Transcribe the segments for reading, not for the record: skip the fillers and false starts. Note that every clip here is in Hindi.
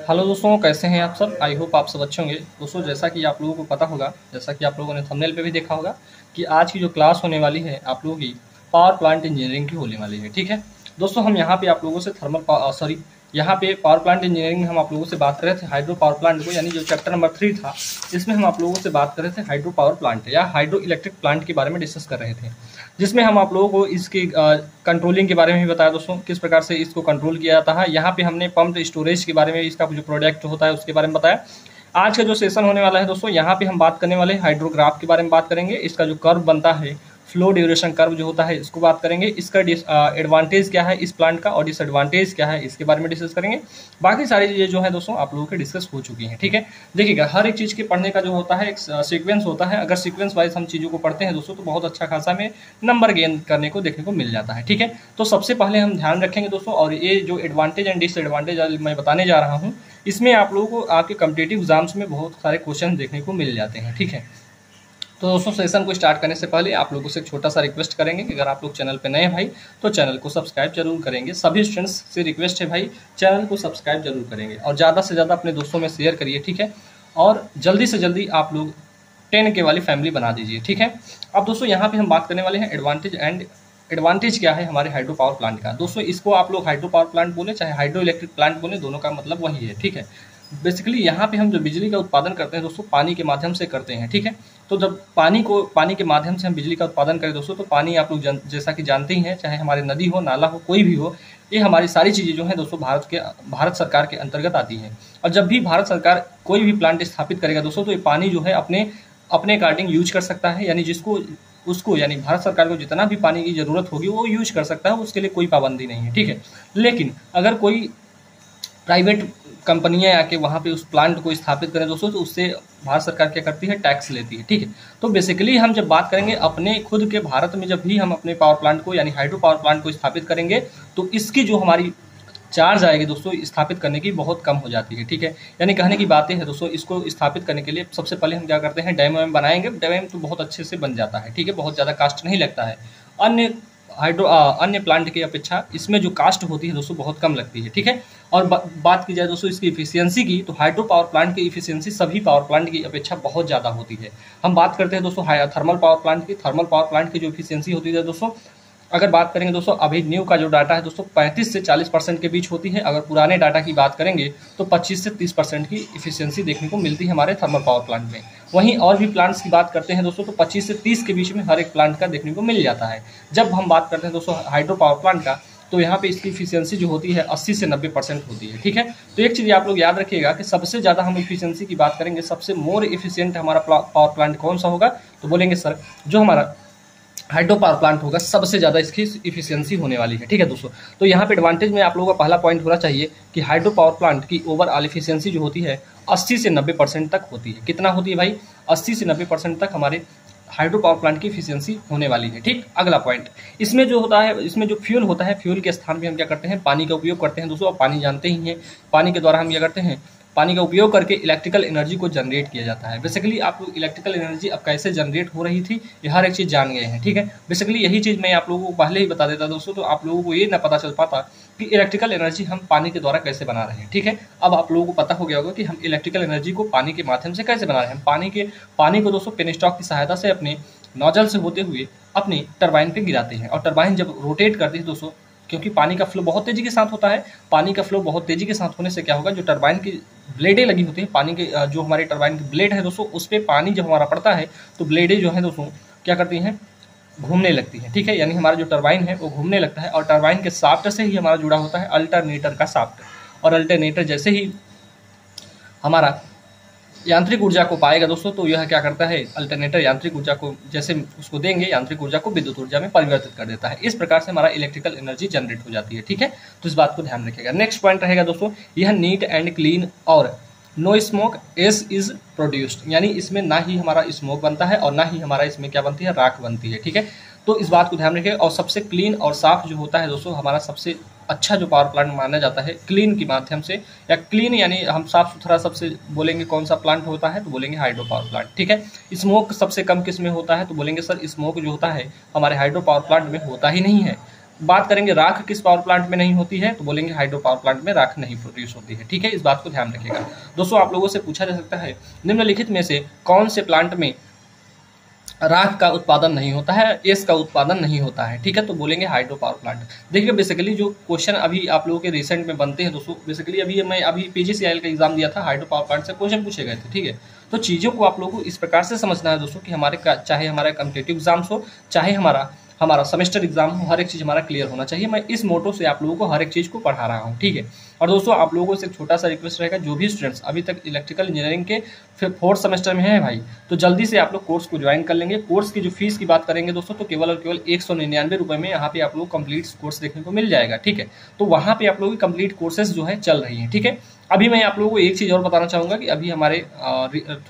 हेलो दोस्तों, कैसे हैं आप सब। आई होप आप सब अच्छे होंगे। दोस्तों, जैसा कि आप लोगों को पता होगा, जैसा कि आप लोगों ने थंबनेल पे भी देखा होगा कि आज की जो क्लास होने वाली है आप लोगों की पावर प्लांट इंजीनियरिंग की होने वाली है। ठीक है दोस्तों, हम यहाँ पे आप लोगों से यहाँ पे पावर प्लांट इंजीनियरिंग में हम आप लोगों से बात कर रहे थे हाइड्रो पावर प्लांट को, यानी जो चैप्टर नंबर 3 था, इसमें हम आप लोगों से बात कर रहे थे हाइड्रो पावर प्लांट या हाइड्रो इलेक्ट्रिक प्लांट के बारे में डिस्कस कर रहे थे, जिसमें हम आप लोगों को इसके कंट्रोलिंग के बारे में भी बताया दोस्तों, किस प्रकार से इसको कंट्रोल किया जाता है। यहाँ पे हमने पंप स्टोरेज के बारे में, इसका जो प्रोडक्ट होता है उसके बारे में बताया। आज का जो सेशन होने वाला है दोस्तों, यहाँ पे हम बात करने वाले हैं हाइड्रोग्राफ के बारे में बात करेंगे। इसका जो कर्व बनता है, फ्लो ड्यूरेशन कर्व जो होता है, इसको बात करेंगे। इसका एडवांटेज क्या है इस प्लांट का और डिसएडवांटेज क्या है, इसके बारे में डिस्कस करेंगे। बाकी सारी चीजें जो है दोस्तों आप लोगों के डिस्कस हो चुकी हैं। ठीक है, देखिएगा, हर एक चीज के पढ़ने का जो होता है एक सीक्वेंस होता है। अगर सीक्वेंस वाइज हम चीजों को पढ़ते हैं दोस्तों, तो बहुत अच्छा खासा में नंबर गेन करने को देखने को मिल जाता है। ठीक है, तो सबसे पहले हम ध्यान रखेंगे दोस्तों, और ये जो एडवांटेज एंड डिसएडवांटेज मैं बताने जा रहा हूँ, इसमें आप लोगों को आपके कॉम्पिटिटिव एग्जाम्स में बहुत सारे क्वेश्चन देखने को मिल जाते हैं। ठीक है, तो दोस्तों सेशन को स्टार्ट करने से पहले आप लोगों से एक छोटा सा रिक्वेस्ट करेंगे कि अगर आप लोग चैनल पे नए हैं भाई, तो चैनल को सब्सक्राइब जरूर करेंगे। सभी स्टूडेंट्स से रिक्वेस्ट है भाई, चैनल को सब्सक्राइब जरूर करेंगे और ज़्यादा से ज़्यादा अपने दोस्तों में शेयर करिए। ठीक है, और जल्दी से जल्दी आप लोग 10 के वाली फैमिली बना दीजिए। ठीक है, अब दोस्तों यहाँ पे हम बात करने वाले हैं एडवांटेज क्या है हमारे हाइड्रो पावर प्लांट का। दोस्तों, इसको आप लोग हाइड्रो पावर प्लांट बोले चाहे हाइड्रो इलेक्ट्रिक प्लांट बोले, दोनों का मतलब वही है। ठीक है, बेसिकली यहाँ पे हम जो बिजली का उत्पादन करते हैं दोस्तों, पानी के माध्यम से करते हैं। ठीक है, तो जब पानी के माध्यम से हम बिजली का उत्पादन करें दोस्तों, तो पानी आप लोग जैसा कि जानते ही हैं, चाहे हमारे नदी हो, नाला हो, कोई भी हो, ये हमारी सारी चीज़ें जो है दोस्तों भारत सरकार के अंतर्गत आती हैं। और जब भी भारत सरकार कोई भी प्लांट स्थापित करेगा दोस्तों, तो ये पानी जो है अपने अपने अकॉर्डिंग यूज कर सकता है, यानी यानी भारत सरकार को जितना भी पानी की जरूरत होगी वो यूज कर सकता है, उसके लिए कोई पाबंदी नहीं है। ठीक है, लेकिन अगर कोई प्राइवेट कंपनियां आके वहाँ पे उस प्लांट को स्थापित करें दोस्तों, तो उससे भारत सरकार क्या करती है, टैक्स लेती है। ठीक है, तो बेसिकली हम जब बात करेंगे अपने खुद के भारत में, जब भी हम अपने पावर प्लांट को यानी हाइड्रो पावर प्लांट को स्थापित करेंगे, तो इसकी जो हमारी चार्ज आएगी दोस्तों स्थापित करने की, बहुत कम हो जाती है। ठीक है, यानी कहने की बातें हैं दोस्तों, इसको स्थापित करने के लिए सबसे पहले हम क्या करते हैं, डैम वैम बनाएंगे। डैम तो बहुत अच्छे से बन जाता है। ठीक है, बहुत ज़्यादा कास्ट नहीं लगता है। अन्य प्लांट की अपेक्षा इसमें जो कास्ट होती है दोस्तों बहुत कम लगती है। ठीक है, और बात की जाए दोस्तों इसकी इफिशियंसी की, तो हाइड्रो पावर प्लांट की इफिशियंसी सभी पावर प्लांट की अपेक्षा बहुत ज़्यादा होती है। हम बात करते हैं दोस्तों थर्मल पावर प्लांट की। थर्मल पावर प्लांट की जो इफिशियंसी होती है दोस्तों, अगर बात करेंगे दोस्तों, अभी न्यू का जो डाटा है दोस्तों 35 से 40% के बीच होती है। अगर पुराने डाटा की बात करेंगे तो 25 से 30% की इफिशियंसी देखने को मिलती है हमारे थर्मल पावर प्लांट में। वहीं और भी प्लांट्स की बात करते हैं दोस्तों, तो 25 से 30 के बीच में हर एक प्लांट का देखने को मिल जाता है। जब हम बात करते हैं दोस्तों हाइड्रो पावर प्लांट का, तो यहाँ पे इसकी इफिशियंसी जो होती है 80 से 90% होती है। ठीक है, तो एक चीज़ आप लोग याद रखिएगा कि सबसे ज़्यादा हम इफिशियंसी की बात करेंगे, सबसे मोर इफिशियंट हमारा पावर प्लांट कौन सा होगा, तो बोलेंगे सर जो हमारा हाइड्रो पावर प्लांट होगा, सबसे ज़्यादा इसकी इफिशियंसी होने वाली है। ठीक है दोस्तों, तो यहाँ पे एडवांटेज में आप लोगों का पहला पॉइंट होना चाहिए कि हाइड्रो पावर प्लांट की ओवरऑल इफिशियंसी जो होती है 80 से 90% तक होती है। कितना होती है भाई, 80 से 90% तक हमारे हाइड्रो पावर प्लांट की इफिशियंसी होने वाली है। ठीक, अगला पॉइंट, इसमें जो होता है, इसमें जो फ्यूल होता है, फ्यूल के स्थान पे हम क्या करते हैं, पानी का उपयोग करते हैं दोस्तों। और पानी जानते ही हैं, पानी के द्वारा हम क्या करते हैं, पानी का उपयोग करके इलेक्ट्रिकल एनर्जी को जनरेट किया जाता है। बेसिकली आप लोग इलेक्ट्रिकल एनर्जी अब कैसे जनरेट हो रही थी, ये हर एक चीज़ जान गए हैं। ठीक है, बेसिकली यही चीज़ मैं आप लोगों को पहले ही बता देता दोस्तों, तो आप लोगों को ये ना पता चल पाता कि इलेक्ट्रिकल एनर्जी हम पानी के द्वारा कैसे बना रहे हैं। ठीक है, अब आप लोगों को पता हो गया होगा कि हम इलेक्ट्रिकल एनर्जी को पानी के माध्यम से कैसे बना रहे हैं। पानी को दोस्तों पेनस्टॉक की सहायता से अपने नोजल से होते हुए अपनी टरबाइन पे गिराते हैं, और टरबाइन जब रोटेट करती है दोस्तों, क्योंकि पानी का फ्लो बहुत तेजी के साथ होता है, पानी का फ्लो बहुत तेजी के साथ होने से क्या होगा, जो टरबाइन की ब्लेडें लगी होती हैं, पानी के जो हमारे टरबाइन की ब्लेड है दोस्तों, उस पर पानी जब हमारा पड़ता है तो ब्लेडें जो है दोस्तों क्या करती हैं, घूमने लगती है। ठीक है, यानी हमारा जो टरबाइन है वो घूमने लगता है, और टरबाइन के शाफ्ट से ही हमारा जुड़ा होता है अल्टरनेटर का शाफ्ट, और अल्टरनेटर जैसे ही हमारा यांत्रिक ऊर्जा को पाएगा दोस्तों, तो यह क्या करता है, अल्टरनेटर यांत्रिक ऊर्जा को जैसे उसको देंगे, यांत्रिक ऊर्जा को विद्युत ऊर्जा में परिवर्तित कर देता है। इस प्रकार से हमारा इलेक्ट्रिकल एनर्जी जनरेट हो जाती है। ठीक है, तो इस बात को ध्यान रखिएगा। नेक्स्ट पॉइंट रहेगा दोस्तों, यह नीट एंड क्लीन और नो स्मोक एस इज प्रोड्यूस्ड, यानी इसमें ना ही हमारा स्मोक बनता है और ना ही हमारा इसमें क्या बनती है, राख बनती है। ठीक है, तो इस बात को ध्यान रखिए। और सबसे क्लीन और साफ जो होता है दोस्तों, हमारा सबसे अच्छा जो पावर प्लांट माना जाता है क्लीन के माध्यम से, या क्लीन यानी हम साफ सुथरा सबसे बोलेंगे कौन सा प्लांट होता है, तो बोलेंगे हाइड्रो पावर प्लांट। ठीक है, स्मोक सबसे कम किस में होता है, तो बोलेंगे सर स्मोक जो होता है हमारे हाइड्रो पावर प्लांट में होता ही नहीं है। बात करेंगे राख किस पावर प्लांट में नहीं होती है, तो बोलेंगे हाइड्रो पावर प्लांट में राख नहीं प्रोड्यूस होती है। ठीक है, इस बात को ध्यान रखिएगा दोस्तों। आप लोगों से पूछा जा सकता है निम्नलिखित में से कौन से प्लांट में राख का उत्पादन नहीं होता है, एस का उत्पादन नहीं होता है। ठीक है, तो बोलेंगे हाइड्रो पावर प्लांट। देखिए बेसिकली जो क्वेश्चन अभी आप लोगों के रिसेंट में बनते हैं दोस्तों, बेसिकली अभी पीजीसीआईएल का एग्जाम दिया था, हाइड्रो पावर प्लांट से क्वेश्चन पूछे गए थे। ठीक है, तो चीज़ों को आप लोगों को इस प्रकार से समझना है दोस्तों कि चाहे हमारा कॉम्पिटिटिव एग्जाम्स हो, चाहे हमारा सेमेस्टर एग्जाम हो, हर एक चीज़ हमारा क्लियर होना चाहिए। मैं इस मोटो से आप लोगों को हर एक चीज़ को पढ़ा रहा हूँ। ठीक है, और दोस्तों आप लोगों से एक छोटा सा रिक्वेस्ट रहेगा, जो भी स्टूडेंट्स अभी तक इलेक्ट्रिकल इंजीनियरिंग के फिर 4th सेमेस्टर में है भाई, तो जल्दी से आप लोग कोर्स को ज्वाइन कर लेंगे। कोर्स की जो फीस की बात करेंगे दोस्तों, तो केवल और केवल 199 रुपये में यहाँ पे आप लोग कंप्लीट कोर्स देखने को मिल जाएगा। ठीक है, तो वहाँ पे आप लोगों की कंप्लीट कोर्सेज जो है चल रही है। ठीक है, अभी मैं आप लोगों को एक चीज़ और बताना चाहूँगा कि अभी हमारे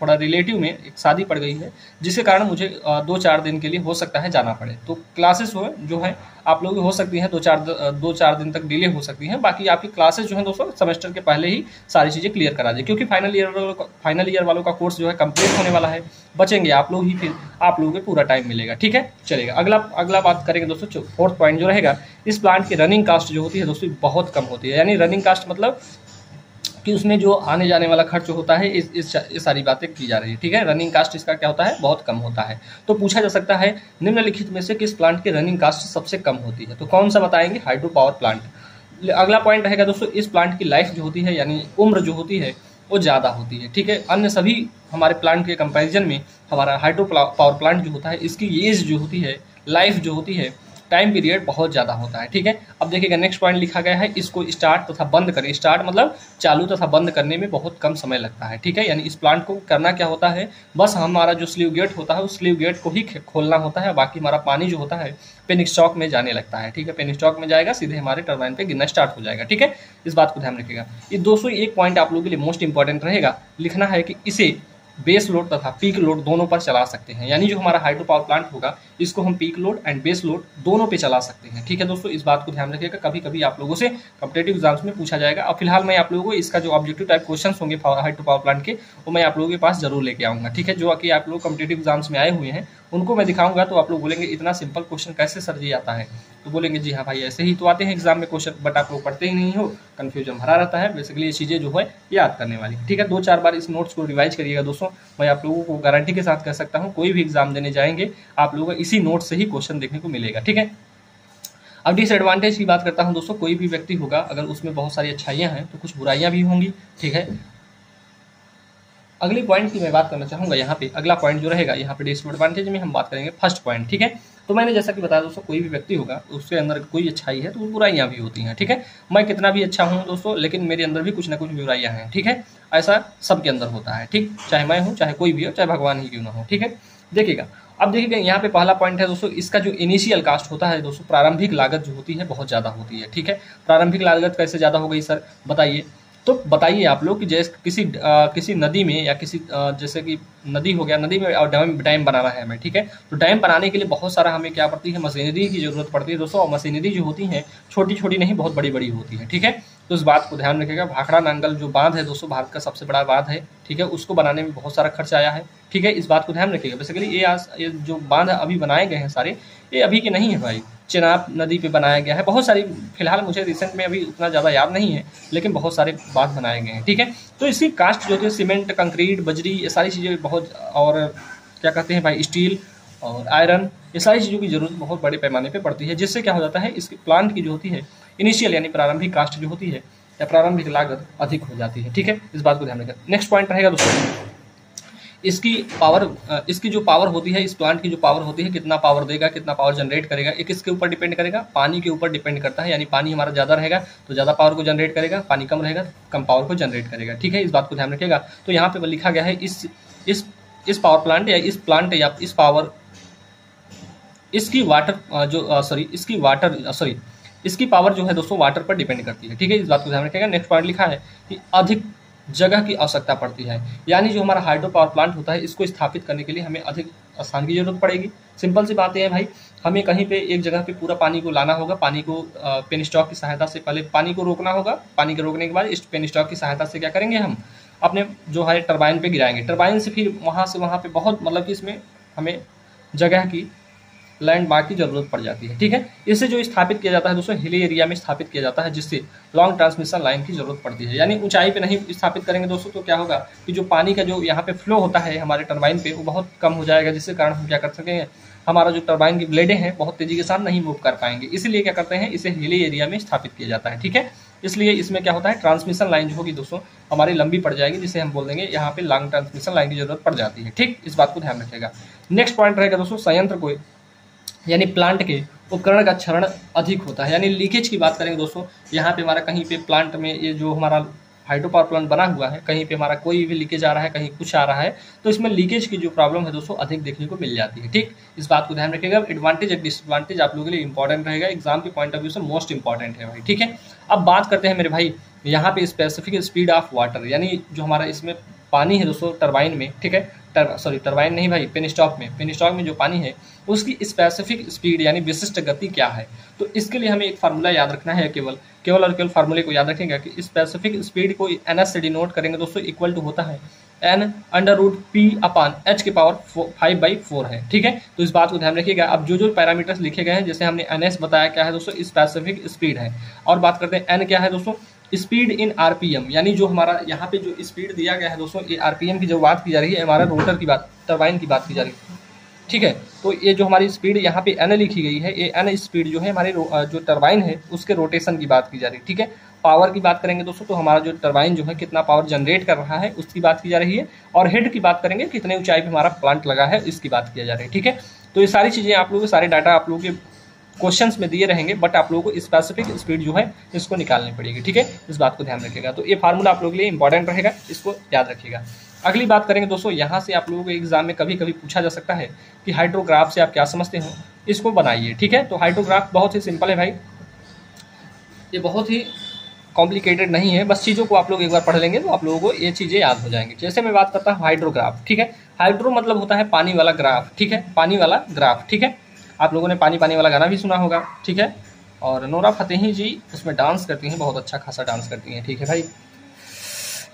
थोड़ा रिलेटिव में एक शादी पड़ गई है, जिसके कारण मुझे 2-4 दिन के लिए हो सकता है जाना पड़े। तो क्लासेस जो है आप लोग हो सकती हैं 2-4 दिन तक डिले हो सकती हैं। बाकी आपकी क्लासेस जो है दोस्तों सेमेस्टर के पहले ही सारी चीज़ें क्लियर करा दें, क्योंकि फाइनल ईयर वालों का कोर्स जो है कंप्लीट होने वाला है। बचेंगे आप लोग ही, फिर आप लोगों को पूरा टाइम मिलेगा। ठीक है, चलेगा। अगला बात करेंगे दोस्तों, 4th पॉइंट जो रहेगा, इस प्लांट की रनिंग कास्ट जो होती है दोस्तों बहुत कम होती है। यानी रनिंग कास्ट मतलब कि उसमें जो आने जाने वाला खर्च होता है, इस सारी बातें की जा रही है। ठीक है, रनिंग कास्ट इसका क्या होता है, बहुत कम होता है। तो पूछा जा सकता है निम्नलिखित में से किस प्लांट की रनिंग कास्ट सबसे कम होती है, तो कौन सा बताएंगे, हाइड्रो पावर प्लांट। अगला पॉइंट रहेगा दोस्तों, इस प्लांट की लाइफ जो होती है यानी उम्र जो होती है वो ज़्यादा होती है। ठीक है, अन्य सभी हमारे प्लांट के कंपैरिजन में हमारा हाइड्रो पावर प्लांट जो होता है इसकी एज जो होती है, लाइफ जो होती है, टाइम पीरियड बहुत ज़्यादा होता है। ठीक है, अब देखिएगा नेक्स्ट पॉइंट लिखा गया है, इसको स्टार्ट तथा बंद करें। स्टार्ट मतलब चालू तथा बंद करने में बहुत कम समय लगता है। ठीक है, यानी इस प्लांट को करना क्या होता है, बस हमारा जो स्लीव गेट होता है उस स्लीव गेट को ही खोलना होता है, बाकी हमारा पानी जो होता है पेनिस्टॉक में जाने लगता है। ठीक है, पेनिस्टॉक में जाएगा, सीधे हमारे टरबाइन पे गिरना स्टार्ट हो जाएगा। ठीक है, इस बात को ध्यान रखिएगा। ये दोस्तों एक पॉइंट आप लोगों के लिए मोस्ट इंपॉर्टेंट रहेगा, लिखना है कि इसे बेस लोड तथा पीक लोड दोनों पर चला सकते हैं। यानी जो हमारा हाइड्रो पावर प्लांट होगा इसको हम peak load and base load दोनों पे चला सकते हैं। ठीक है दोस्तों, इस बात को ध्यान रखिएगा, कभी कभी आप लोगों से कॉम्पिटिटिव एग्जाम्स में पूछा जाएगा। और फिलहाल मैं आप लोगों को इसका जो ऑब्जेक्टिव टाइप क्वेश्चन होंगे हाइड्रो पावर प्लांट के, वो मैं आप लोगों के पास जरूर लेके आऊँगा। ठीक है, जो कि आप लोग कॉम्पिटिटिव एग्जाम्स में आए हुए हैं उनको मैं दिखाऊंगा, तो आप लोग बोलेंगे इतना सिंपल क्वेश्चन कैसे सर जी आता है, तो बोलेंगे जी हाँ भाई ऐसे ही तो आते हैं एग्जाम में क्वेश्चन, बट आप लोग पढ़ते ही नहीं हो, कंफ्यूजन भरा रहता है। बेसिकली ये चीज़ें जो है याद करने वाली। ठीक है, 2-4 बार इस नोट्स को रिवाइज करिएगा दोस्तों। मैं आप लोगों को गारंटी के साथ कह सकता हूँ कोई भी एग्जाम देने जाएंगे आप लोगों को इसी नोट से ही क्वेश्चन देखने को मिलेगा। ठीक है, अब डिसएडवांटेज की बात करता हूँ दोस्तों, कोई भी व्यक्ति होगा अगर उसमें बहुत सारी अच्छाइयाँ हैं तो कुछ बुराइयाँ भी होंगी। ठीक है, अगली पॉइंट की मैं बात करना चाहूँगा यहाँ पे। अगला पॉइंट जो रहेगा यहाँ पे डिसएडवांटेज में हम बात करेंगे फर्स्ट पॉइंट। ठीक है, तो मैंने जैसा कि बताया दोस्तों कोई भी व्यक्ति होगा उसके अंदर कोई अच्छाई है तो बुराइयाँ भी होती हैं। ठीक है, मैं कितना भी अच्छा हूँ दोस्तों लेकिन मेरे अंदर भी कुछ ना कुछ बुराइयाँ हैं। ठीक है, ऐसा सबके अंदर होता है। ठीक, चाहे मैं हूँ, चाहे कोई भी हो, चाहे भगवान ही क्यों ना हो। ठीक है, देखिएगा अब देखिएगा यहाँ पे पहला पॉइंट है दोस्तों, इसका जो इनिशियल कास्ट होता है दोस्तों, प्रारंभिक लागत जो होती है बहुत ज़्यादा होती है। ठीक है, प्रारंभिक लागत कैसे ज़्यादा हो गई सर बताइए, तो बताइए आप लोग कि जैसे किसी नदी में या किसी जैसे कि नदी हो गया, नदी में और डैम बनाना है हमें। ठीक है, तो डैम बनाने के लिए बहुत सारा हमें क्या पड़ती है, मशीनरी की जरूरत पड़ती है दोस्तों। और मशीनरी जो होती हैं छोटी छोटी नहीं, बहुत बड़ी बड़ी होती है। ठीक है, तो इस बात को ध्यान रखिएगा। भाखड़ा नांगल जो बांध है दोस्तों, भारत का सबसे बड़ा बांध है। ठीक है, उसको बनाने में बहुत सारा खर्च आया है। ठीक है, इस बात को ध्यान रखिएगा। बेसिकली ये जो बांध अभी बनाए गए हैं सारे, ये अभी के नहीं है भाई, चेनाब नदी पे बनाया गया है। बहुत सारी, फिलहाल मुझे रिसेंट में अभी उतना ज़्यादा याद नहीं है, लेकिन बहुत सारे बांध बनाए गए हैं। ठीक है, तो इसकी कास्ट जो है सीमेंट, कंक्रीट, बजरी, ये सारी चीज़ें बहुत, और क्या कहते हैं भाई, स्टील और आयरन, ये सारी चीज़ों की जरूरत बहुत बड़े पैमाने पे पड़ती है। जिससे क्या हो जाता है, इसकी प्लांट की जो होती है इनिशियल यानी प्रारंभिक कास्ट जो होती है या प्रारंभिक लागत अधिक हो जाती है। ठीक है, इस बात को ध्यान रखें। नेक्स्ट पॉइंट रहेगा दोस्तों, इसकी जो पावर होती है, इस प्लांट की जो पावर होती है, कितना पावर देगा, कितना पावर जनरेट करेगा, ये किसके ऊपर डिपेंड करेगा, पानी के ऊपर डिपेंड करता है। यानी पानी हमारा ज़्यादा रहेगा तो ज़्यादा पावर को जनरेट करेगा, पानी कम रहेगा तो कम पावर को जनरेट करेगा। ठीक है, इस बात को ध्यान रखिएगा। तो यहाँ पे लिखा गया है इस पावर प्लांट या इस प्लांट या इस पावर, इसकी पावर जो है दोस्तों वाटर पर डिपेंड करती है। ठीक है, इस बात को ध्यान रखिएगा। नेक्स्ट पॉइंट लिखा है कि अधिक जगह की आवश्यकता पड़ती है। यानी जो हमारा हाइड्रो पावर प्लांट होता है इसको स्थापित करने के लिए हमें अधिक स्थान की जरूरत पड़ेगी। सिंपल सी बात है भाई, हमें कहीं पे एक जगह पे पूरा पानी को लाना होगा, पानी को पेनस्टॉक की सहायता से पहले पानी को रोकना होगा, पानी के रोकने के बाद इस पेनस्टॉक की सहायता से क्या करेंगे, हम अपने जो है टरबाइन पे गिराएंगे, टरबाइन से फिर वहाँ पे बहुत, मतलब कि इसमें हमें जगह की लैंडमार्क की जरूरत पड़ जाती है। ठीक है, इसे जो स्थापित किया जाता है दोस्तों हिली एरिया में स्थापित किया जाता है, जिससे लॉन्ग ट्रांसमिशन लाइन की जरूरत पड़ती है। यानी ऊंचाई पे नहीं स्थापित करेंगे दोस्तों तो क्या होगा कि जो पानी का जो यहाँ पे फ्लो होता है हमारे टरबाइन पे वो बहुत कम हो जाएगा, जिसके कारण हम क्या कर सकेंगे, हमारा जो टरबाइन की ब्लेडें हैं बहुत तेजी के साथ नहीं मूव कर पाएंगे। इसलिए क्या करते हैं, इसे हिली एरिया में स्थापित किया जाता है। ठीक है, इसलिए इसमें क्या होता है, ट्रांसमिशन लाइन जो होगी दोस्तों हमारी लंबी पड़ जाएगी, जिसे हम बोल देंगे यहाँ पे लॉन्ग ट्रांसमिशन लाइन की जरूरत पड़ जाती है। ठीक, इस बात को ध्यान रखिएगा। नेक्स्ट पॉइंट रहेगा दोस्तों संयंत्र को यानी प्लांट के उपकरण का क्षरण अधिक होता है। यानी लीकेज की बात करेंगे दोस्तों, यहाँ पे हमारा कहीं पे प्लांट में ये जो हमारा हाइड्रो पावर प्लांट बना हुआ है, कहीं पे हमारा कोई भी लीकेज आ रहा है, कहीं कुछ आ रहा है, तो इसमें लीकेज की जो प्रॉब्लम है दोस्तों अधिक देखने को मिल जाती है। ठीक, इस बात को ध्यान रखिएगा। एडवांटेज और डिसएडवांटेज आप लोगों के लिए इंपॉर्टेंट रहेगा, एग्जाम के पॉइंट ऑफ व्यू से मोस्ट इंपॉर्टेंट है भाई। ठीक है, अब बात करते हैं मेरे भाई यहाँ पे स्पेसिफिक स्पीड ऑफ वाटर, यानी जो हमारा इसमें पानी है दोस्तों टरबाइन में, ठीक है, टरबाइन नहीं भाई, पेनस्टॉक में जो पानी है उसकी स्पेसिफिक स्पीड यानी विशिष्ट गति क्या है। तो इसके लिए हमें एक फार्मूला याद रखना है, केवल और केवल फार्मूले को याद रखेंगे कि स्पेसिफिक स्पीड को NS से डिनोट करेंगे दोस्तों, इक्वल टू होता है n/p/h की पावर 5/4 है। ठीक है, तो इस बात को ध्यान रखिएगा। अब जो पैरामीटर्स लिखे गए हैं, जैसे हमने NS बताया क्या है दोस्तों, स्पेसिफिक स्पीड है, और बात करते हैं n क्या है दोस्तों, स्पीड इन RPM, यानी जो हमारा यहाँ पे जो स्पीड दिया गया है दोस्तों, ये RPM की जो बात की जा रही है, हमारा रोटर की बात, टरबाइन की बात की जा रही है। ठीक है, तो ये जो हमारी स्पीड यहाँ पे n लिखी गई है, ये n स्पीड जो है हमारी जो टरबाइन है उसके रोटेशन की बात की जा रही है। ठीक है, पावर की बात करेंगे दोस्तों तो हमारा जो टरबाइन जो है कितना पावर जनरेट कर रहा है उसकी बात की जा रही है, और हेड की बात करेंगे कितने ऊंचाई पे हमारा प्लांट लगा है इसकी बात की जा रही है। ठीक है, तो ये सारी चीजें आप लोगों के सारे डाटा आप लोगों के क्वेश्चंस में दिए रहेंगे, बट आप लोगों को स्पेसिफिक स्पीड जो है इसको निकालनी पड़ेगी। ठीक है, इस बात को ध्यान रखिएगा। तो ये फार्मूला आप लोगों के लिए इंपॉर्टेंट रहेगा, इसको याद रखिएगा। अगली बात करेंगे दोस्तों, यहाँ से आप लोगों को एग्जाम में कभी कभी पूछा जा सकता है कि हाइड्रोग्राफ से आप क्या समझते हो, इसको बनाइए। ठीक है, तो हाइड्रोग्राफ बहुत ही सिंपल है भाई, ये बहुत ही कॉम्प्लिकेटेड नहीं है, बस चीज़ों को आप लोग एक बार पढ़ लेंगे तो आप लोगों को ये चीज़ें याद हो जाएंगी। जैसे मैं बात करता हूँ हाइड्रोग्राफ, ठीक है, हाइड्रो मतलब होता है पानी वाला ग्राफ, ठीक है, पानी वाला ग्राफ। ठीक है, आप लोगों ने पानी पानी वाला गाना भी सुना होगा। ठीक है, और नोरा फतेही जी उसमें डांस करती हैं, बहुत अच्छा खासा डांस करती हैं। ठीक है भाई,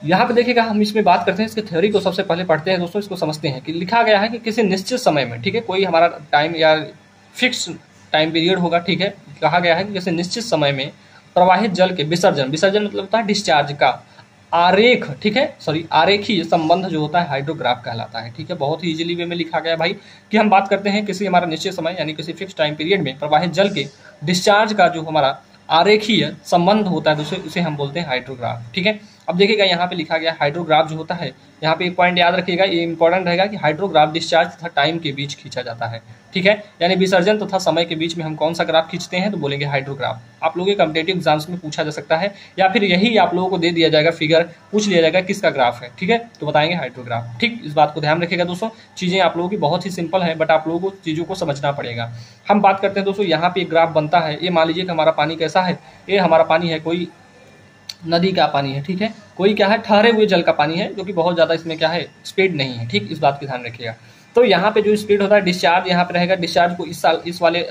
यहाँ पे देखिएगा हम इसमें बात करते हैं, इसके थ्योरी को सबसे पहले पढ़ते हैं दोस्तों, इसको समझते हैं कि लिखा गया है कि किसी निश्चित समय में, ठीक है, कोई हमारा टाइम या फिक्स टाइम पीरियड होगा। ठीक है, कहा गया है कि किसी निश्चित समय में प्रवाहित जल के विसर्जन मतलब होता है डिस्चार्ज का आरेख, ठीक है, आरेखीय संबंध जो होता है हाइड्रोग्राफ कहलाता है। ठीक है, बहुत ही इजीली वे में लिखा गया भाई कि हम बात करते हैं किसी हमारा निश्चित समय यानी किसी फिक्स टाइम पीरियड में प्रवाहित जल के डिस्चार्ज का जो हमारा आरेखीय संबंध होता है दोस्तों, उसे हम बोलते हैं हाइड्रोग्राफ। ठीक है, अब देखिएगा यहाँ पे लिखा गया हाइड्रोग्राफ जो होता है, यहाँ पे एक पॉइंट याद रखिएगा, ये इंपॉर्टेंट रहेगा कि हाइड्रोग्राफ डिस्चार्ज तथा टाइम के बीच खींचा जाता है। ठीक है, यानी विसर्जन तथा समय के बीच में हम कौन सा ग्राफ खींचते हैं तो बोलेंगे हाइड्रोग्राफ। आप लोगों के कॉम्पिटेटिव एग्जाम्स में पूछा जा सकता है, या फिर यही आप लोगों को दे दिया जाएगा, फिगर पूछ लिया जाएगा किसका ग्राफ है। ठीक है, तो बताएंगे हाइड्रोग्राफ। ठीक, इस बात को ध्यान रखिएगा दोस्तों, चीजें आप लोगों की बहुत ही सिंपल है, बट आप लोगों को चीजों को समझना पड़ेगा। हम बात करते हैं दोस्तों, यहाँ पे एक ग्राफ बनता है, ये मान लीजिए कि हमारा पानी कैसा है, ये हमारा पानी है कोई नदी का पानी है। ठीक है, कोई क्या है ठहरे हुए जल का पानी है, जो कि बहुत ज्यादा इसमें क्या है स्पीड नहीं है। ठीक, इस बात का ध्यान रखिएगा। तो यहाँ पे जो स्पीड होता है डिस्चार्ज यहाँ पे रहेगा, डिस्चार्ज को इस वाले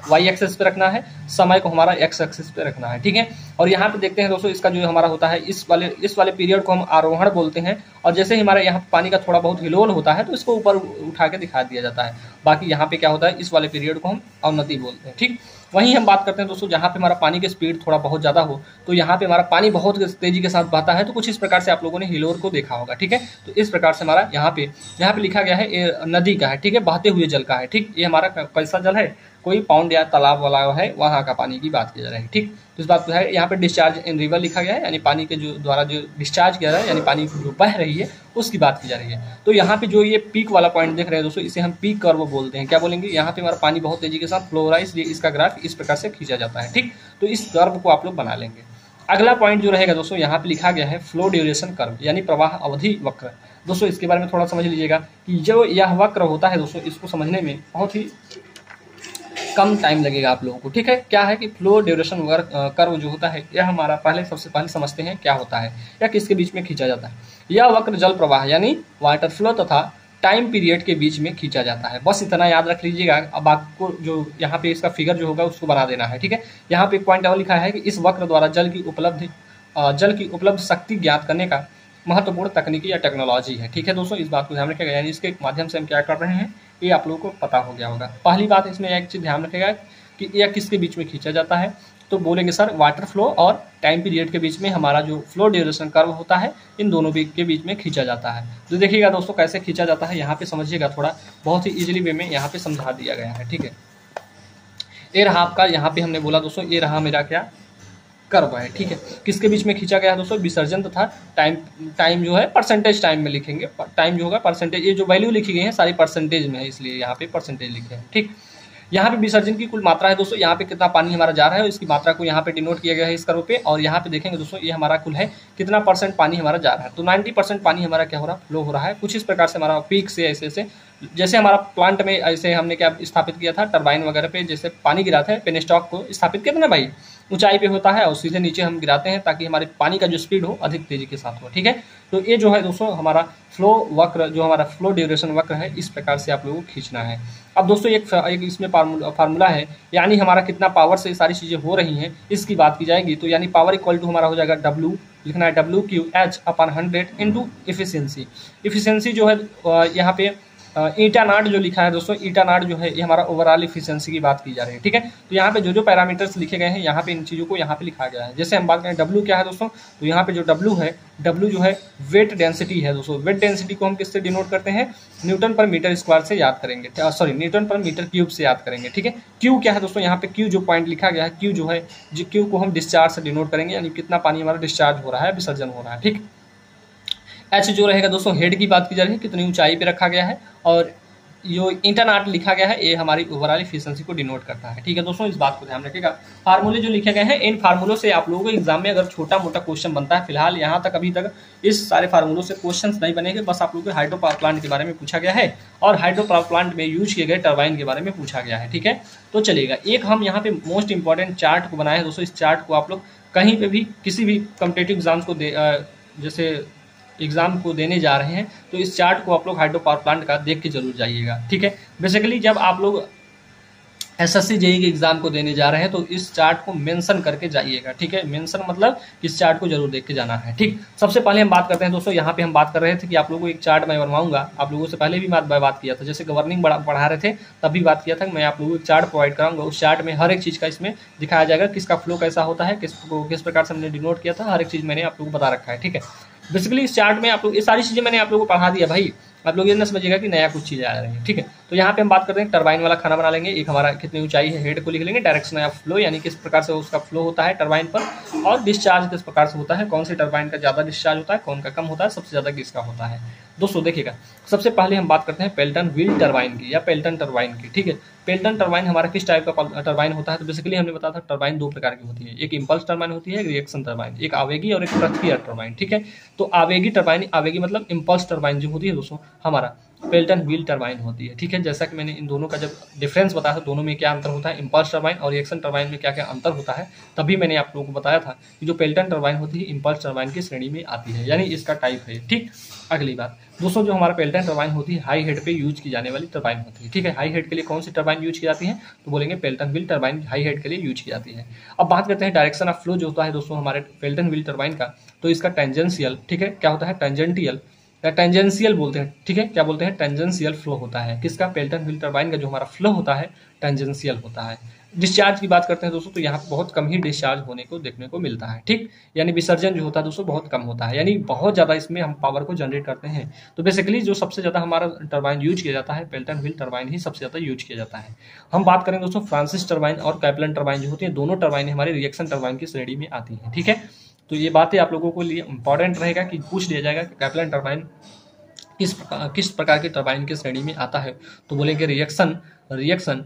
वाई एक्सेस पे रखना है, समय को हमारा एक्स एक्सेस पे रखना है। ठीक है, और यहाँ पे देखते हैं दोस्तों, इसका जो हमारा होता है इस वाले पीरियड को हम आरोहण बोलते हैं, और जैसे ही हमारे यहाँ पानी का थोड़ा बहुत हिलोल होता है तो इसको ऊपर उठा के दिखा दिया जाता है। बाकी यहाँ पे क्या होता है, इस वाले पीरियड को हम अवनति बोलते हैं। ठीक, वहीं हम बात करते हैं दोस्तों, जहाँ पे हमारा पानी की स्पीड थोड़ा बहुत ज्यादा हो, तो यहाँ पे हमारा पानी बहुत तेजी के साथ बहता है, तो कुछ इस प्रकार से आप लोगों ने हिलोर को देखा होगा। ठीक है, तो इस प्रकार से हमारा यहाँ पे लिखा गया है, ये नदी का है। ठीक है, बहते हुए जल का है। ठीक, ये हमारा कैसा जल है, कोई पाउंड या तालाब वाला है, वहाँ का पानी की बात की जा रही है। ठीक, तो इस बात को है, यहाँ पे डिस्चार्ज इन रिवर लिखा गया है, यानी पानी के जो द्वारा जो डिस्चार्ज किया जा रहा है, यानी पानी जो बह रही है उसकी बात की जा रही है। तो यहाँ पे जो ये पीक वाला पॉइंट देख रहे हैं दोस्तों, इसे हम पीक कर्व बोलते हैं। क्या बोलेंगे, यहाँ पे हमारा पानी बहुत तेजी के साथ फ्लो हो रहा है, इसलिए इसका ग्राफ इस प्रकार से खींचा जाता है। ठीक, तो इस कर्व को आप लोग बना लेंगे। अगला पॉइंट जो रहेगा दोस्तों, यहाँ पे लिखा गया है फ्लो ड्यूरेशन कर्व, यानी प्रवाह अवधि वक्र। दोस्तों इसके बारे में थोड़ा समझ लीजिएगा कि जो यह वक्र होता है दोस्तों, इसको समझने में बहुत ही कम टाइम लगेगा आप लोगों को। ठीक है, क्या है कि फ्लो ड्यूरेशन कर्व जो होता है, यह हमारा सबसे पहले समझते हैं क्या होता है या किसके बीच में खींचा जाता है। यह वक्र जल प्रवाह यानी वाटर फ्लो तथा टाइम पीरियड के बीच में खींचा जाता है। बस इतना याद रख लीजिएगा। अब आपको जो यहाँ पे इसका फिगर जो होगा उसको बना देना है। ठीक है, यहाँ पे एक पॉइंट और लिखा है कि इस वक्र द्वारा जल की उपलब्ध शक्ति ज्ञात करने का महत्वपूर्ण तकनीकी या टेक्नोलॉजी है। ठीक है दोस्तों, इस बात को ध्यान रखिएगा, यानी इसके माध्यम से हम क्या कर रहे हैं, ये आप लोगों को पता हो गया होगा। पहली बात इसमें एक चीज़ ध्यान रखेगा कि यह किसके बीच में खींचा जाता है, तो बोलेंगे सर वाटर फ्लो और टाइम पीरियड के बीच में हमारा जो फ्लो ड्यूरेशन कर्व होता है इन दोनों के बीच में खींचा जाता है। तो देखिएगा दोस्तों कैसे खींचा जाता है, यहाँ पे समझिएगा, थोड़ा बहुत ही इजीली वे में यहाँ पे समझा दिया गया है। ठीक है, ये रहा आपका, यहाँ पे हमने बोला दोस्तों ये रहा मेरा क्या कर्व है। ठीक है, किसके बीच में खींचा गया है दोस्तों, विसर्जन तथा टाइम जो है परसेंटेज टाइम में लिखेंगे, टाइम जो होगा परसेंटेज, ये जो वैल्यू लिखी गई है सारी परसेंटेज में है, इसलिए यहाँ पे परसेंटेज लिखे हैं। ठीक, यहाँ पे विसर्जन की कुल मात्रा है दोस्तों, यहाँ पे कितना पानी हमारा जा रहा है इसकी मात्रा को यहाँ पे डिनोट किया गया है इस कर्व पे, और यहाँ पे देखेंगे दोस्तों ये हमारा कुल है कितना % पानी हमारा जा रहा है। तो 90% पानी हमारा क्या हो रहा है, फ्लो हो रहा है। कुछ इस प्रकार से हमारा पीक से ऐसे ऐसे, जैसे हमारा प्लांट में ऐसे हमने क्या स्थापित किया था टरबाइन वगैरह पे, जैसे पानी गिराते हैं पेनस्टॉक को स्थापित किया था ना भाई, ऊंचाई पे होता है और सीधे नीचे हम गिराते हैं ताकि हमारे पानी का जो स्पीड हो अधिक तेजी के साथ हो। ठीक है, तो ये जो है दोस्तों हमारा फ्लो वक्र, जो हमारा फ्लो ड्यूरेशन वक्र है, इस प्रकार से आप लोगों को खींचना है। अब दोस्तों एक इसमें फार्मूला है, यानी हमारा कितना पावर से सारी चीज़ें हो रही हैं इसकी बात की जाएगी। तो यानी पावर इक्वल टू हमारा हो जाएगा W, लिखना है WQH/100 इंटू इफिशियंसी। इफिशियंसी जो है यहाँ पे ईटा नॉट जो लिखा है दोस्तों, ईटा नॉट जो है ये हमारा ओवरऑल इफिशियंसी की बात की जा रही है। ठीक है, तो यहाँ पे जो पैरामीटर्स लिखे गए हैं यहाँ पे इन चीज़ों को यहाँ पे लिखा गया है। जैसे हम बात करें W क्या है दोस्तों, तो यहाँ पे जो W है, W जो है वेट डेंसिटी है दोस्तों। वेट डेंसिटी को हम किससे डिनोट करते हैं, न्यूटन पर मीटर स्क्वायर से याद करेंगे, सॉरी न्यूटन पर मीटर क्यूब से याद करेंगे। ठीक है, Q क्या है दोस्तों, यहाँ पे Q जो पॉइंट लिखा गया है, Q जो है, Q को हम डिस्चार्ज से डिनोट करेंगे, यानी कितना पानी हमारा डिस्चार्ज हो रहा है, विसर्जन हो रहा है। ठीक, H जो रहेगा दोस्तों, हेड की बात की जा रही है, कितनी ऊंचाई पे रखा गया है, और जो इंटरनॉट लिखा गया है ये हमारी ओवरऑल एफिशिएंसी को डिनोट करता है। ठीक है दोस्तों, इस बात को ध्यान रखिएगा। फार्मूले जो लिखे गए हैं, इन फार्मूलों से आप लोगों को एग्जाम में अगर छोटा मोटा क्वेश्चन बनता है, फिलहाल यहाँ तक अभी तक इस सारे फार्मूलों से क्वेश्चंस नहीं बनेंगे, बस आप लोगों को हाइड्रो पावर प्लांट के बारे में पूछा गया है और हाइड्रो पावर प्लांट में यूज किए गए टरबाइन के बारे में पूछा गया है। ठीक है, तो चलिएगा, एक हम यहाँ पे मोस्ट इंपॉर्टेंट चार्ट को बनाए हैं दोस्तों। इस चार्ट को आप लोग कहीं पे भी किसी भी कॉम्पिटेटिव एग्जाम्स को जैसे एग्जाम को देने जा रहे हैं तो इस चार्ट को आप लोग हाइड्रो पावर प्लांट का देख के जरूर जाइएगा। ठीक है, बेसिकली जब आप लोग SSC JEE के एग्जाम को देने जा रहे हैं तो इस चार्ट को मेंशन करके जाइएगा। ठीक है, मेंशन मतलब इस चार्ट को जरूर देख के जाना है। ठीक, सबसे पहले हम बात करते हैं दोस्तों, यहाँ पे हम बात कर रहे थे कि आप लोगों को एक चार्ट मैं बनवाऊंगा, आप लोगों से पहले भी बात किया था, जैसे गवर्निंग पढ़ा रहे थे तब भी बात किया था कि मैं आप लोगों को एक चार्ट प्रोवाइड कराऊंगा। उस चार्ट में हर एक चीज़ का इसमें दिखाया जाएगा, किसका फ्लो कैसा होता है, किस प्रकार से हमने डिनोट किया था, हर एक चीज़ मैंने आप लोगों को बता रखा है। ठीक है, बेसिकली इस चार्ट में आप लोग ये सारी चीज़ें मैंने आप लोगों को पढ़ा दिया भाई, आप लोग ये ना समझिएगा कि नया कुछ चीज़ें आ रही है। ठीक है, तो यहाँ पे हम बात करते हैं टरबाइन वाला खाना बना लेंगे। एक हमारा कितनी ऊंचाई है, हेड को लिख लेंगे, डायरेक्शन ऑफ फ्लो यानी किस प्रकार से उसका फ्लो होता है टरबाइन पर, और डिस्चार्ज किस प्रकार से होता है, कौन सी टरबाइन का ज़्यादा डिस्चार्ज होता है, कौन का कम होता है, सबसे ज़्यादा किसका होता है। दोस्तों देखिएगा, सबसे पहले हम बात करते हैं पेल्टन व्हील टरबाइन की या पेल्टन टरबाइन की। ठीक है, पेल्टन टरबाइन हमारा किस टाइप का टरबाइन होता है, तो बेसिकली हमने बताया था टरबाइन दो प्रकार की होती है, एक इंपल्स टरबाइन होती है, एक रिएक्शन टरबाइन, एक आवेगी और एक प्रतिक्रिया टरबाइन। ठीक है, तो आवेगी टरबाइन, आवेगी मतलब इंपल्स टरबाइन जो होती है दोस्तों हमारा पेल्टन व्हील टरबाइन होती है। ठीक है, जैसा कि मैंने इन दोनों का जब डिफरेंस बताया था, दोनों में क्या अंतर होता है, इंपल्स टरबाइन और रिएक्शन टरबाइन में क्या क्या अंतर होता है, तभी मैंने आप लोगों को बताया था कि जो पेल्टन टरबाइन होती है इंपल्स टरबाइन की श्रेणी में आती है, यानी इसका टाइप है। ठीक, अगली बात दोस्तों, जो हमारा पेल्टन टरबाइन होती है हाई हेड पे यूज की जाने वाली टरबाइन होती है। ठीक है, हाई हेड के लिए कौन सी टरबाइन यूज की जाती है, तो बोलेंगे Pelton wheel turbine high head के लिए यूज की जाती है। अब बात करते हैं डायरेक्शन ऑफ फ्लो जो होता है दोस्तों हमारे पेल्टन व्हील टरबाइन का, तो इसका टेंजेंशियल, ठीक है, क्या होता है टेंजेंटियल या टेंजेंशियल बोलते हैं। ठीक है, क्या बोलते हैं, टेंजेंशियल फ्लो होता है। किसका, पेल्टन व्हील टरबाइन का जो हमारा फ्लो होता है टेंजेंशियल होता है। डिस्चार्ज की बात करते हैं दोस्तों, तो यहाँ बहुत कम ही डिस्चार्ज होने को देखने को मिलता है। ठीक, यानी विसर्जन जो होता है दोस्तों बहुत कम होता है, यानी बहुत ज़्यादा इसमें हम पावर को जनरेट करते हैं। तो बेसिकली जो सबसे ज़्यादा हमारा टरबाइन यूज किया जाता है पेल्टन व्हील टरबाइन ही सबसे ज़्यादा यूज किया जाता है। हम बात करें दोस्तों फ्रांसिस टरबाइन और कैप्लन टरबाइन जो होती है, दोनों टरबाइन हमारे रिएक्शन टरबाइन की श्रेणी में आती है। ठीक है, तो ये बातें आप लोगों को लिए इंपॉर्टेंट रहेगा कि पूछ लिया जाएगा कि कैप्लन टरबाइन किस प्रकार की टरबाइन की श्रेणी में आता है, तो बोलेंगे रिएक्शन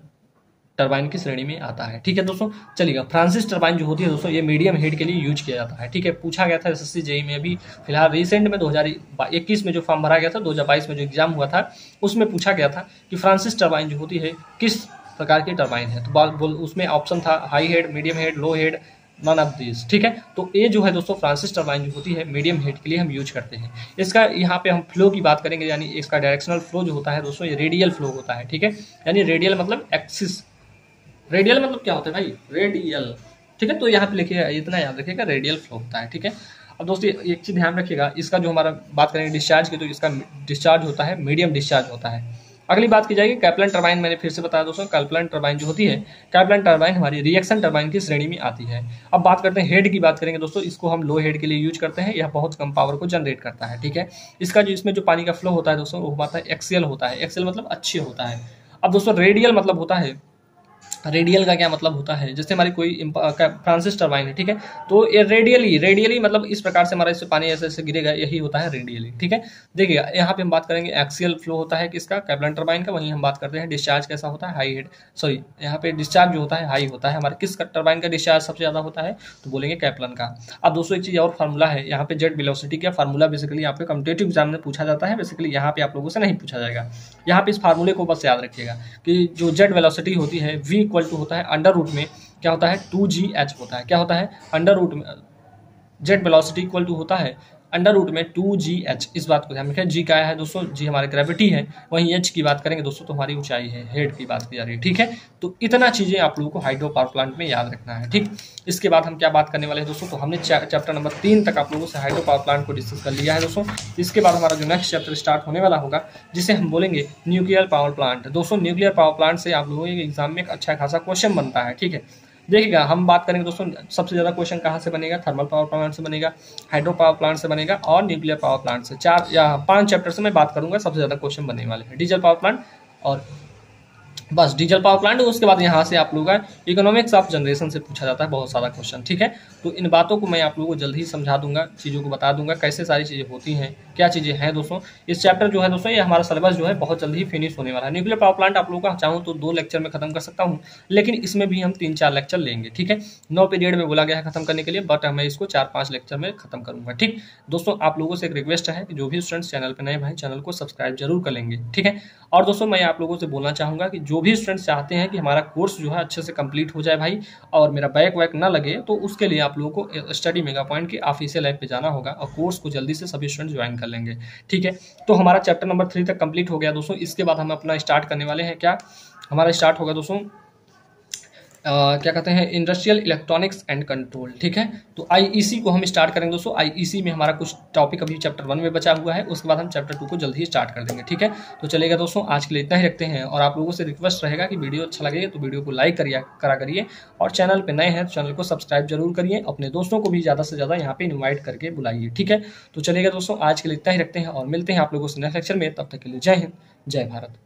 टरबाइन की श्रेणी में आता है। ठीक है दोस्तों, चलिएगा, फ्रांसिस टरबाइन जो होती है दोस्तों ये मीडियम हेड के लिए यूज किया जाता है। ठीक है, पूछा गया था SSC JEE में अभी फिलहाल रिसेंट में 2021 में जो फॉर्म भरा गया था, 2022 में जो एग्जाम हुआ था उसमें पूछा गया था कि फ्रांसिस टरबाइन जो होती है किस प्रकार की टरबाइन है, तो उसमें ऑप्शन था high head, medium head, low head, none of this. ठीक है, तो ये जो है दोस्तों फ्रांसिस टरबाइन जो होती है मीडियम हेड के लिए हम यूज करते हैं। इसका यहाँ पे हम फ्लो की बात करेंगे, यानी इसका डायरेक्शनल फ्लो जो होता है दोस्तों ये रेडियल फ्लो होता है। ठीक है, यानी रेडियल मतलब एक्सिस, रेडियल मतलब क्या होता है भाई, रेडियल। ठीक है, तो यहाँ पे लिखिएगा, इतना याद रखिएगा, रेडियल फ्लो होता है। ठीक है, अब दोस्तों एक चीज़ ध्यान रखिएगा, इसका जो हमारा बात करेंगे डिस्चार्ज की, तो इसका डिस्चार्ज होता है मीडियम डिस्चार्ज होता है। अगली बात की जाएगी कैप्लन टरबाइन। मैंने फिर से बताया दोस्तों, कैप्लन टरबाइन जो होती है, कैप्लन टरबाइन हमारी रिएक्शन टरबाइन की श्रेणी में आती है। अब बात करते हैं हेड की, बात करेंगे दोस्तों, इसको हम लो हेड के लिए यूज करते हैं, यह बहुत कम पावर को जनरेट करता है, ठीक है। इसका जो इसमें जो पानी का फ्लो होता है दोस्तों, वो होता है एक्सियल होता है। एक्सियल मतलब अच्छी होता है। अब दोस्तों रेडियल मतलब होता है, रेडियल का क्या मतलब होता है, जैसे हमारी कोई फ्रांसिस टरबाइन है, ठीक है, तो ये रेडियली मतलब इस प्रकार से हमारा इससे पानी ऐसे ऐसे गिरेगा, यही होता है रेडियली, ठीक है। देखिएगा यहाँ पे हम बात करेंगे एक्सियल फ्लो होता है किसका, कैप्लन टरबाइन का। वहीं हम बात करते हैं डिस्चार्ज कैसा होता है, हाई हेड, सॉरी यहाँ पे डिस्चार्ज जो होता है हाई होता है। हमारे किस टरबाइन का डिस्चार्ज सबसे ज्यादा होता है, तो बोलेंगे कैप्लन का। अब दोस्तों एक चीज और फार्मूला है यहाँ पे, जेट वेलोसिटी का फार्मूला बेसिकली यहाँ पे कॉम्पिटिटिव एग्जाम में पूछा जाता है, बेसिकली यहाँ पे आप लोगों से नहीं पूछा जाएगा। यहाँ पे इस फार्मूले को बस याद रखिएगा कि जो जेट वेलोसिटी होती है v इक्वल टू होता है अंडर रूट में क्या होता है 2gh होता है, क्या होता है अंडर रूट में, जेट वेलोसिटी इक्वल टू होता है अंडर रूट में 2gh। इस बात को ध्यान रखें, g क्या है दोस्तों, g हमारी ग्रेविटी है, वहीं h की बात करेंगे दोस्तों तो हमारी ऊंचाई है, हेड की बात की जा रही है, ठीक है। तो इतना चीजें आप लोगों को हाइड्रो पावर प्लांट में याद रखना है, ठीक। इसके बाद हम क्या बात करने वाले हैं दोस्तों, तो हमने चैप्टर नंबर 3 तक आप लोगों से हाइड्रो पावर प्लांट को डिस्कस कर लिया है दोस्तों। इसके बाद हमारा जो नेक्स्ट चैप्टर स्टार्ट होने वाला होगा, जिसे हम बोलेंगे न्यूक्लियर पावर प्लांट। दोस्तों न्यूक्लियर पावर प्लांट से आप लोगों के एग्जाम में एक अच्छा खासा क्वेश्चन बनता है, ठीक है। देखिएगा हम बात करेंगे दोस्तों, सबसे ज्यादा क्वेश्चन कहाँ से बनेगा, थर्मल पावर प्लांट से बनेगा, हाइड्रो पावर प्लांट से बनेगा और न्यूक्लियर पावर प्लांट से। 4 या 5 चैप्टर से मैं बात करूंगा, सबसे ज्यादा क्वेश्चन बनने वाले हैं डीजल पावर प्लांट और बस डीजल पावर प्लांट। उसके बाद यहाँ से आप लोगों का इकोनॉमिक्स ऑफ जनरेशन से पूछा जाता है बहुत सारा क्वेश्चन, ठीक है। तो इन बातों को मैं आप लोगों को जल्द ही समझा दूंगा, चीज़ों को बता दूंगा कैसे सारी चीज़ें होती हैं, क्या चीज़ें हैं दोस्तों। इस चैप्टर जो है दोस्तों, ये हमारा सिलेबस जो है बहुत जल्द ही फिनिश होने वाला है। न्यूक्लियर पावर प्लांट आप लोगों का चाहूँ तो 2 लेक्चर में खत्म कर सकता हूँ, लेकिन इसमें भी हम 3-4 लेक्चर लेंगे, ठीक है। 9 पीरियड में बोला गया है खत्म करने के लिए, बट मैं इसको 4-5 लेक्चर में खत्म करूंगा, ठीक। दोस्तों आप लोगों से एक रिक्वेस्ट है कि जो भी स्टूडेंट्स चैनल पर नए भाई, चैनल को सब्सक्राइब जरूर कर लेंगे, ठीक है। और दोस्तों मैं आप लोगों से बोलना चाहूंगा कि जो भी स्टूडेंट्स चाहते हैं कि हमारा कोर्स जो है अच्छे से कंप्लीट हो जाए भाई, और मेरा बैक वैक ना लगे, तो उसके लिए आप लोगों को स्टडी मेगा पॉइंट की ऑफिशियल ऐप पे जाना होगा और कोर्स को जल्दी से सभी स्टूडेंट ज्वाइन कर लेंगे, ठीक है। तो हमारा चैप्टर नंबर 3 तक कंप्लीट हो गया दोस्तों। इसके बाद हम अपना स्टार्ट करने वाले हैं, क्या हमारा स्टार्ट होगा दोस्तों, क्या कहते हैं, इंडस्ट्रियल इलेक्ट्रॉनिक्स एंड कंट्रोल, ठीक है। तो आईईसी को हम स्टार्ट करेंगे दोस्तों। आईईसी में हमारा कुछ टॉपिक अभी चैप्टर 1 में बचा हुआ है, उसके बाद हम चैप्टर 2 को जल्द ही स्टार्ट कर देंगे, ठीक है। तो चलेगा दोस्तों, आज के लिए इतना ही रखते हैं, और आप लोगों से रिक्वेस्ट रहेगा कि वीडियो अच्छा लगे तो वीडियो को लाइक करा करिए, और चैनल पर नए हैं तो चैनल को सब्सक्राइब जरूर करिए, अपने दोस्तों को भी ज़्यादा से ज़्यादा यहाँ पे इन्वाइट करके बुलाइए, ठीक है। तो चलेगा दोस्तों, आज के लिए इतना ही रखते हैं और मिलते हैं आप लोगों से नेक्स्ट लेक्चर में। तब तक के लिए जय हिंद, जय भारत।